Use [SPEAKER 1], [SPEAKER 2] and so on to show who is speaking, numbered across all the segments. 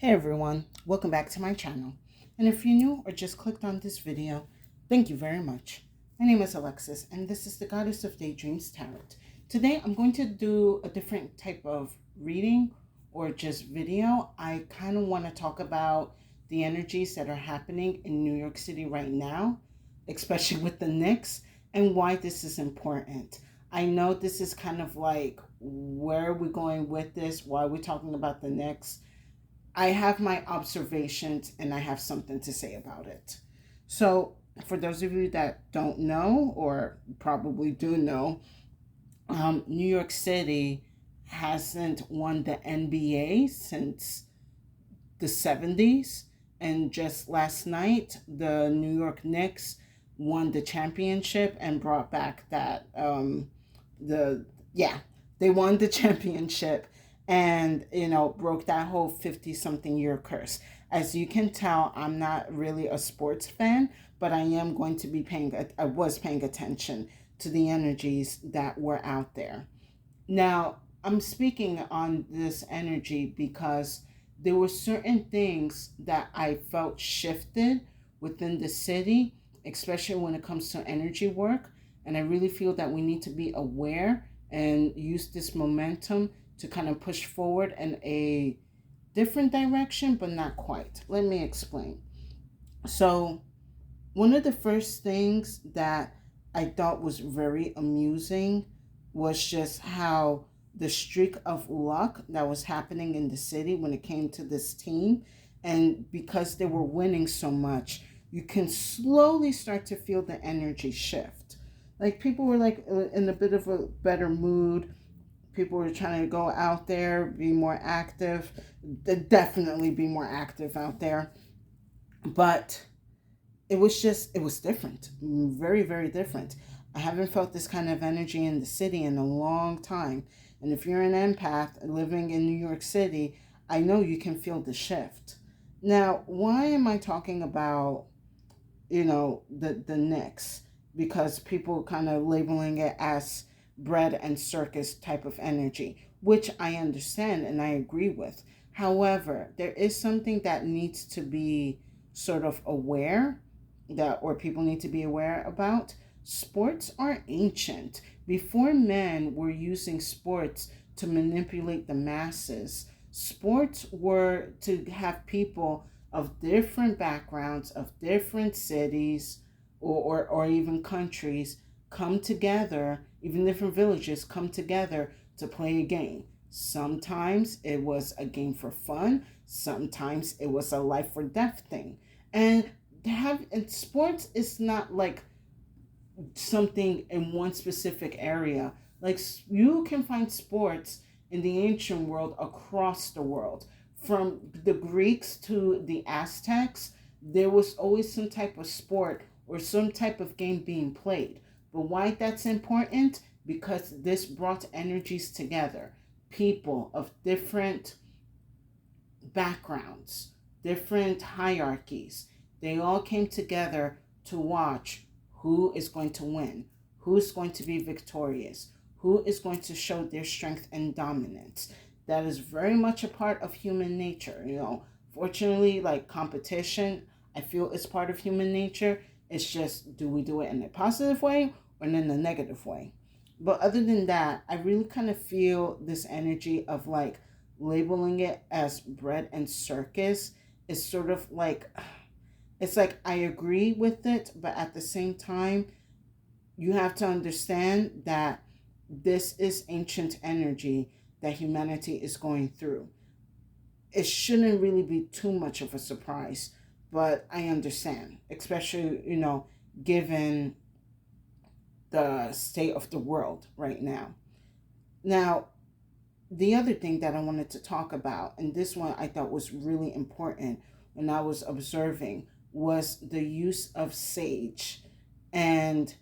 [SPEAKER 1] Hey everyone, welcome back to my channel. And if you're new or just clicked on this video, thank you very much. My name is Alexis and this is the Goddess of Daydreams Tarot. Today I'm going to do a different type of reading or just video. I kind of want to talk about the energies that are happening in New York City right now, especially with the Knicks, and why this is important. I know this is kind of like, where are we going with this? Why are we talking about the Knicks? I have my observations and I have something to say about it. So, for those of you that don't know, or probably do know, New York City hasn't won the NBA since the 70s. And just last night, the New York Knicks won the championship and brought back that, the, yeah, they won the championship and broke that whole 50 something year curse. As you can tell, I'm not really a sports fan, but I am going to be I was paying attention to the energies that were out there. Now, I'm speaking on this energy because there were certain things that I felt shifted within the city, especially when it comes to energy work. And I really feel that we need to be aware and use this momentum to kind of push forward in a different direction, but not quite. Let me explain. So, one of the first things that I thought was very amusing was just how the streak of luck that was happening in the city when it came to this team. And because they were winning so much, you can slowly start to feel the energy shift. Like people were like in a bit of a better mood. People were trying to go out there, be more active, definitely be more active out there. But it was different, very, very different. I haven't felt this kind of energy in the city in a long time. And if you're an empath living in New York City, I know you can feel the shift. Now, why am I talking about, the Knicks? Because people kind of labeling it as bread and circus type of energy, which I understand and I agree with. However, there is something that needs to be sort of aware that or people need to be aware about. Sports are ancient. Before men were using sports to manipulate the masses, sports were to have people of different backgrounds, of different cities, or even countries come together, even different villages come together to play a game. Sometimes it was a game for fun, sometimes it was a life or death thing. And sports is not like something in one specific area. Like you can find sports in the ancient world across the world. From the Greeks to the Aztecs, there was always some type of sport or some type of game being played. But why that's important? Because this brought energies together. People of different backgrounds, different hierarchies, they all came together to watch who is going to win, who's going to be victorious, who is going to show their strength and dominance. That is very much a part of human nature. Fortunately, like competition, I feel is part of human nature. It's just, do we do it in a positive way or in a negative way? But other than that, I really kind of feel this energy of like labeling it as bread and circus is sort of like, it's like I agree with it, but at the same time, you have to understand that this is ancient energy that humanity is going through. It shouldn't really be too much of a surprise, but I understand, especially, given the state of the world right now. Now, the other thing that I wanted to talk about, and this one I thought was really important when I was observing, was the use of sage and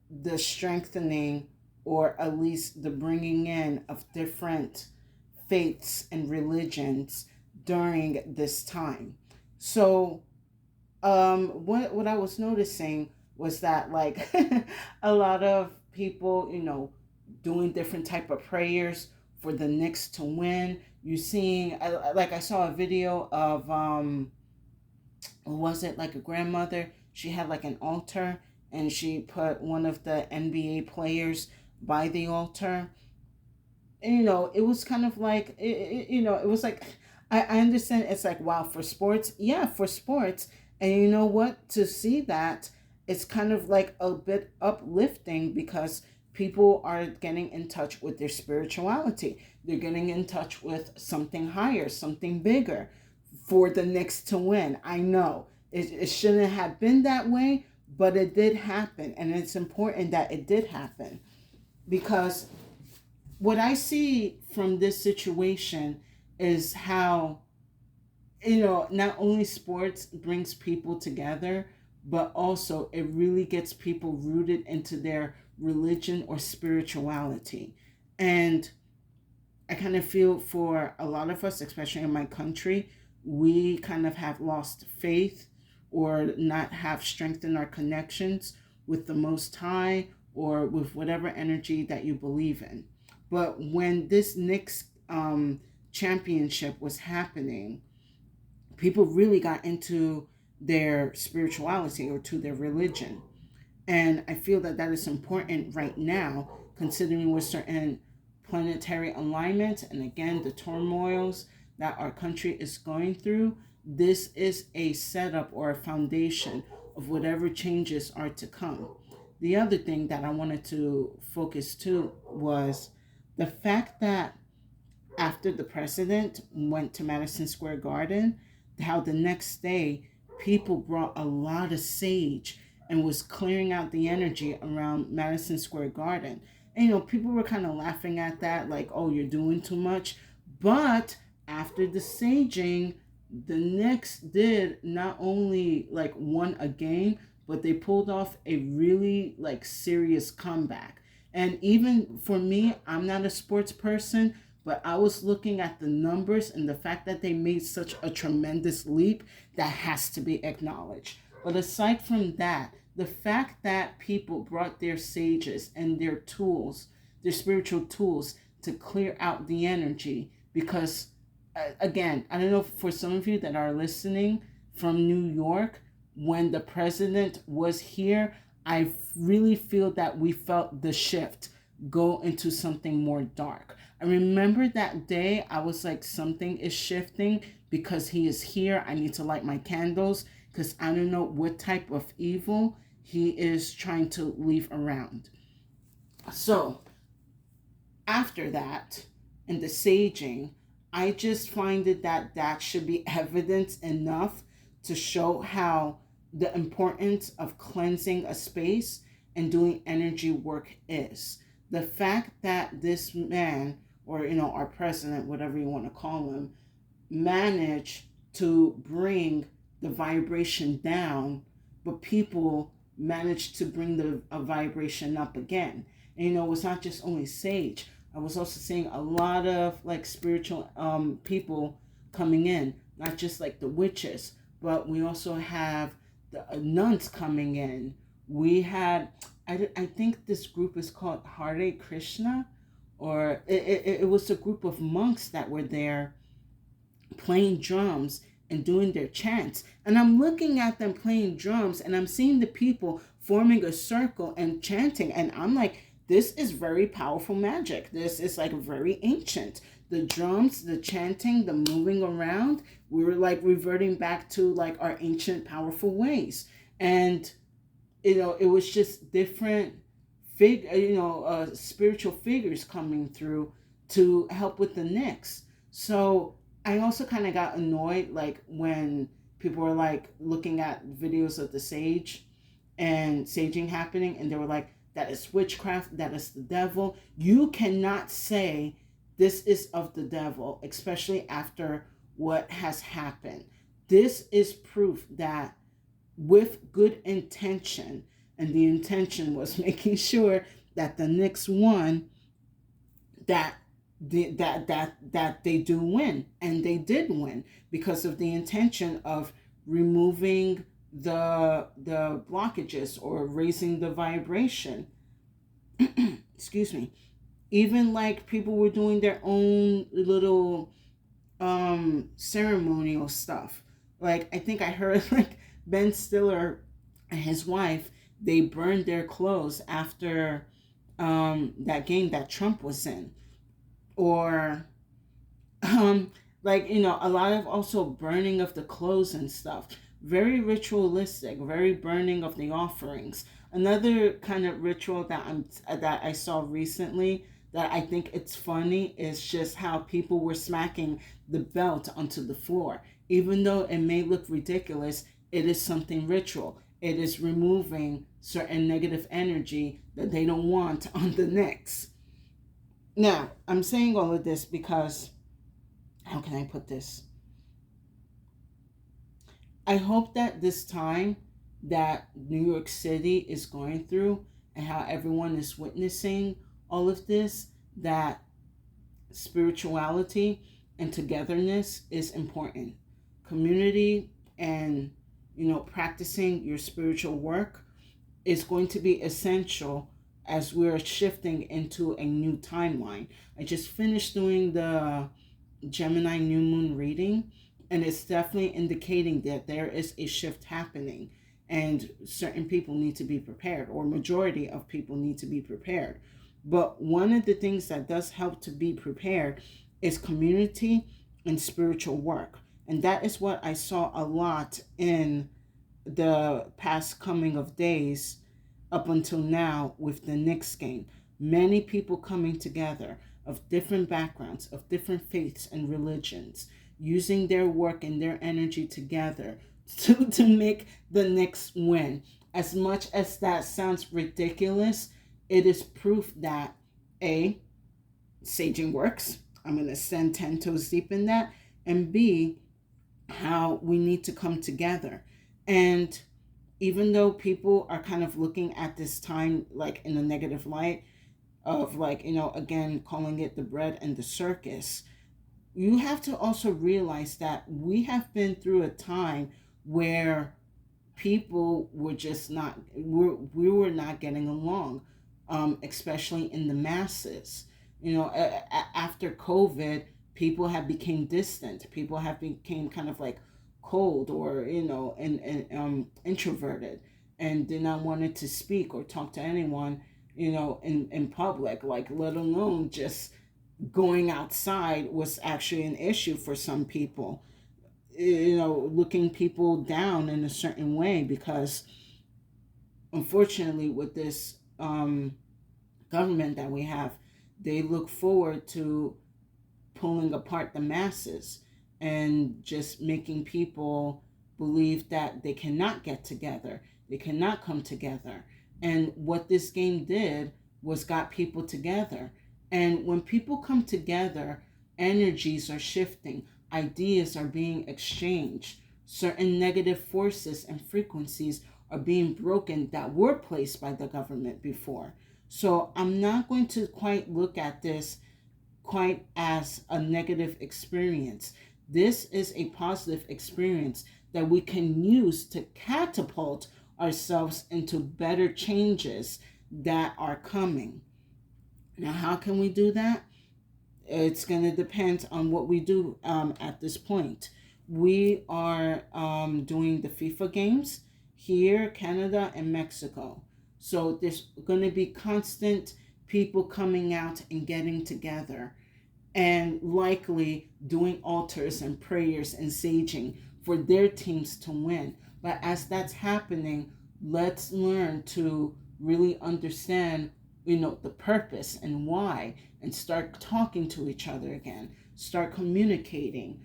[SPEAKER 1] the strengthening, or at least the bringing in of different faiths and religions during this time. So, what I was noticing was that like a lot of people, doing different type of prayers for the Knicks to win, You seeing, like I saw a video of was it like a grandmother? She had like an altar, and she put one of the NBA players by the altar. And, it was kind of like, it was like, I understand it's like, wow, for sports. Yeah, for sports. And you know what? To see that, it's kind of like a bit uplifting because people are getting in touch with their spirituality. They're getting in touch with something higher, something bigger for the Knicks to win. I know it shouldn't have been that way, but it did happen. And it's important that it did happen because what I see from this situation is how, not only sports brings people together, but also it really gets people rooted into their religion or spirituality. And I kind of feel for a lot of us, especially in my country, we kind of have lost faith or not have strengthened our connections with the Most High or with whatever energy that you believe in. But when this Knicks championship was happening, people really got into their spirituality or to their religion. And I feel that that is important right now, considering with certain planetary alignment and again the turmoils that our country is going through. This is a setup or a foundation of whatever changes are to come. The other thing that I wanted to focus to was the fact that after the president went to Madison Square Garden, how the next day people brought a lot of sage and was clearing out the energy around Madison Square Garden. And people were kind of laughing at that, like, oh, you're doing too much. But after the saging, the Knicks did not only like won a game, but they pulled off a really like serious comeback. And even for me, I'm not a sports person, but I was looking at the numbers and the fact that they made such a tremendous leap that has to be acknowledged. But aside from that, the fact that people brought their sages and their tools, their spiritual tools, to clear out the energy, because again, I don't know, for some of you that are listening from New York, when the president was here, I really feel that we felt the shift go into something more dark. I remember that day I was like, something is shifting because he is here. I need to light my candles because I don't know what type of evil he is trying to leave around. So after that, in the saging, I just find it that that should be evidence enough to show how the importance of cleansing a space and doing energy work is. The fact that this man, or our president, whatever you want to call him, managed to bring the vibration down, but people managed to bring the vibration up again. And it's not just only sage. I was also seeing a lot of like spiritual people coming in, not just like the witches, but we also have the nuns coming in. We had, I think this group is called Hare Krishna, or it was a group of monks that were there playing drums and doing their chants. And I'm looking at them playing drums and I'm seeing the people forming a circle and chanting. And I'm like, this is very powerful magic. This is like very ancient. The drums, the chanting, the moving around, we were like reverting back to like our ancient powerful ways. And, it was just different spiritual figures coming through to help with the Knicks. So I also kind of got annoyed, like when people were like looking at videos of the sage and saging happening, and they were like, that is witchcraft, that is the devil. You cannot say this is of the devil, especially after what has happened. This is proof that with good intention, and the intention was making sure that the Knicks won, that they do win, and they did win because of the intention of removing the blockages or raising the vibration. Excuse me. Even like people were doing their own little ceremonial stuff. Like I think I heard like Ben Stiller and his wife, they burned their clothes after that game that Trump was in. Or um like a lot of also burning of the clothes and stuff, very ritualistic, very burning of the offerings. Another kind of ritual that I saw recently that I think it's funny is just how people were smacking the belt onto the floor. Even though it may look ridiculous, it is something ritual. It is removing certain negative energy that they don't want on the Knicks. Now I'm saying all of this because, how can I put this? I hope that this time that New York City is going through and how everyone is witnessing all of this, that spirituality and togetherness is important. Community and, practicing your spiritual work is going to be essential as we're shifting into a new timeline. I just finished doing the Gemini new moon reading, and it's definitely indicating that there is a shift happening, and certain people need to be prepared, or majority of people need to be prepared. But one of the things that does help to be prepared is community and spiritual work. And that is what I saw a lot in the past coming of days up until now with the Knicks game. Many people coming together of different backgrounds, of different faiths and religions, using their work and their energy together to make the Knicks win. As much as that sounds ridiculous, it is proof that A, saging works. I'm going to stand 10 toes deep in that. And B, how we need to come together. And even though people are kind of looking at this time like in a negative light, of like, again, calling it the bread and the circus, you have to also realize that we have been through a time where people were just not, we were not getting along, especially in the masses. After COVID, people have became distant. People have became kind of like cold, or and introverted, and did not wanted to speak or talk to anyone, in public, like let alone just going outside was actually an issue for some people. Looking people down in a certain way because, unfortunately, with this government that we have, they look forward to pulling apart the masses and just making people believe that they cannot get together, they cannot come together. And what this game did was got people together. And when people come together, energies are shifting, ideas are being exchanged, certain negative forces and frequencies are being broken that were placed by the government before. So I'm not going to quite look at this quite as a negative experience. This is a positive experience that we can use to catapult ourselves into better changes that are coming. Now, how can we do that? It's going to depend on what we do at this point. We are doing the FIFA games here, Canada, and Mexico. So there's going to be constant people coming out and getting together, and likely doing altars and prayers and saging for their teams to win. But as that's happening, let's learn to really understand, the purpose and why, and start talking to each other again. Start communicating.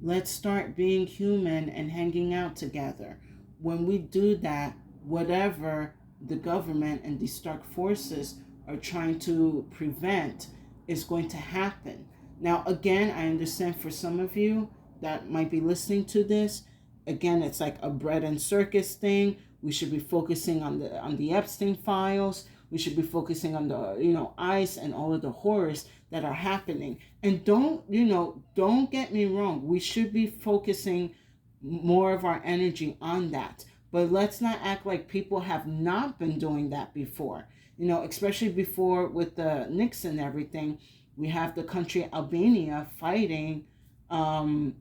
[SPEAKER 1] Let's start being human and hanging out together. When we do that, whatever the government and these dark forces are trying to prevent is going to happen. Now, again, I understand for some of you that might be listening to this, again, it's like a bread and circus thing. We should be focusing on the Epstein files. We should be focusing on the ICE and all of the horrors that are happening. And don't get me wrong. We should be focusing more of our energy on that. But let's not act like people have not been doing that before. Especially before with the Knicks and everything. We have the country Albania fighting Ivanka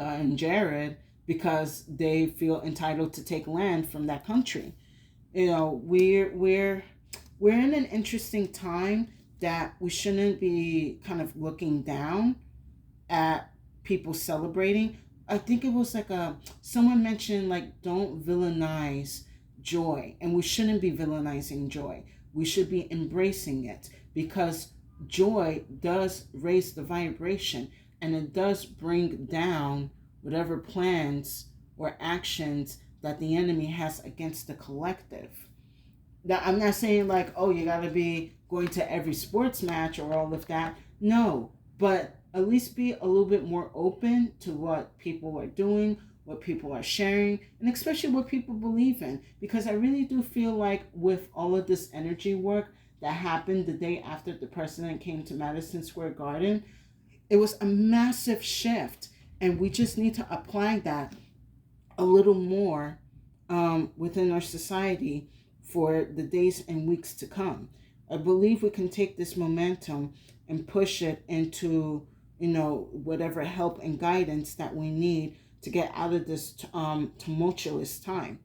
[SPEAKER 1] and Jared because they feel entitled to take land from that country. You know, we're in an interesting time that we shouldn't be kind of looking down at people celebrating. I think it was like someone mentioned like don't villainize joy, and we shouldn't be villainizing joy. We should be embracing it because joy does raise the vibration and it does bring down whatever plans or actions that the enemy has against the collective. Now, I'm not saying like, oh, you got to be going to every sports match or all of that. No, but at least be a little bit more open to what people are doing, what people are sharing, and especially what people believe in. Because I really do feel like with all of this energy work that happened the day after the president came to Madison Square Garden, it was a massive shift. And we just need to apply that a little more within our society for the days and weeks to come. I believe we can take this momentum and push it into, whatever help and guidance that we need to get out of this tumultuous time.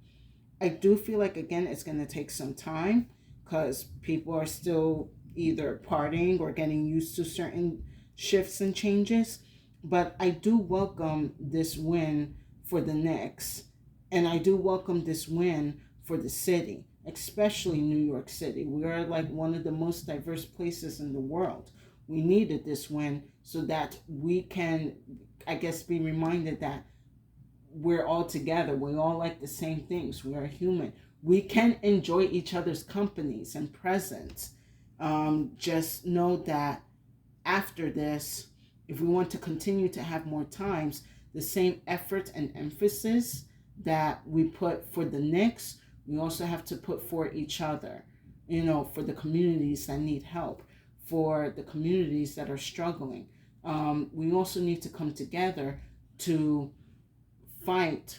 [SPEAKER 1] I do feel like, again, it's going to take some time because people are still either partying or getting used to certain shifts and changes. But I do welcome this win for the Knicks. And I do welcome this win for the city, especially New York City. We are like one of the most diverse places in the world. We needed this win so that we can, I guess, be reminded that we're all together. We all like the same things. We are human. We can enjoy each other's companies and presence. Just know that after this, if we want to continue to have more times, the same effort and emphasis that we put for the Knicks, we also have to put for each other, for the communities that need help, for the communities that are struggling. We also need to come together to fight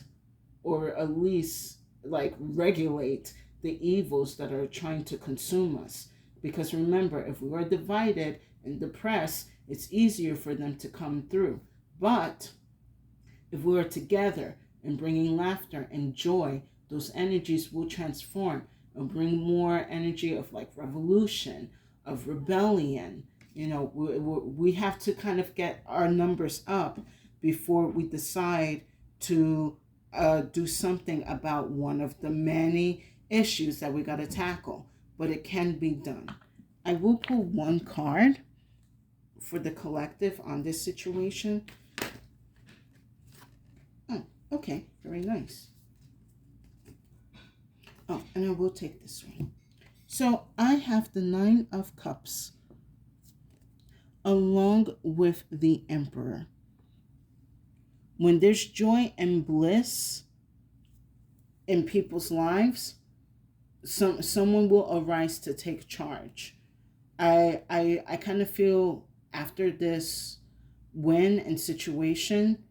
[SPEAKER 1] or at least like regulate the evils that are trying to consume us. Because remember, if we are divided and depressed, it's easier for them to come through. But if we are together and bringing laughter and joy, those energies will transform and bring more energy of like revolution, of rebellion. We have to kind of get our numbers up before we decide to do something about one of the many issues that we got to tackle. But it can be done. I will pull one card for the collective on this situation. Oh, okay, very nice. Oh, and I will take this one. So I have the Nine of Cups along with the Emperor. When there's joy and bliss in people's lives, someone will arise to take charge. I kind of feel after this win and situation,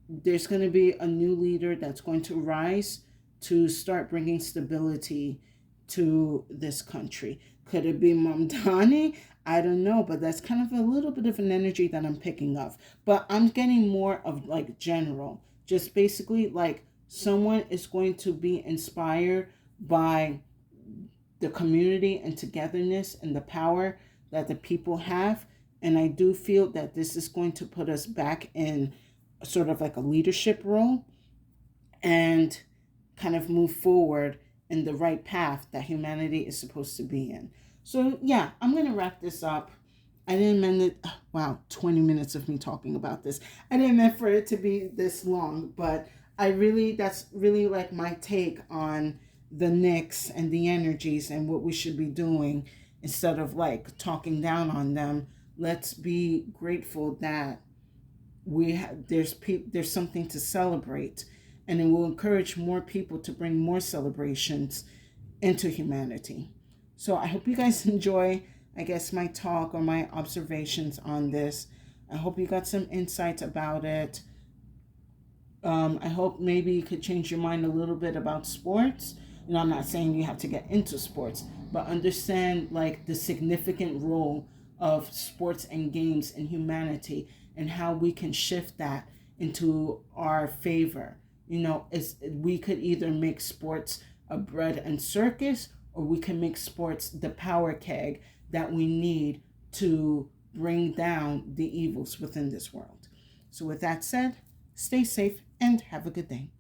[SPEAKER 1] there's going to be a new leader that's going to rise to start bringing stability to this country. Could it be Mamdani? I don't know, but that's kind of a little bit of an energy that I'm picking up. But I'm getting more of like general, just basically like someone is going to be inspired by the community and togetherness and the power that the people have. And I do feel that this is going to put us back in sort of like a leadership role and kind of move forward in the right path that humanity is supposed to be in. So yeah, I'm going to wrap this up. I didn't mean it. Wow, 20 minutes of me talking about this. I didn't mean for it to be this long, but that's really like my take on the Knicks and the energies and what we should be doing instead of like talking down on them. Let's be grateful that there's something to celebrate, and it will encourage more people to bring more celebrations into humanity. So I hope you guys enjoy, I guess, my talk or my observations on this. I hope you got some insights about it. I hope maybe you could change your mind a little bit about sports. I'm not saying you have to get into sports, but understand like the significant role of sports and games and humanity, and how we can shift that into our favor. We could either make sports a bread and circus, or we can make sports the power keg that we need to bring down the evils within this world. So with that said, stay safe and have a good day.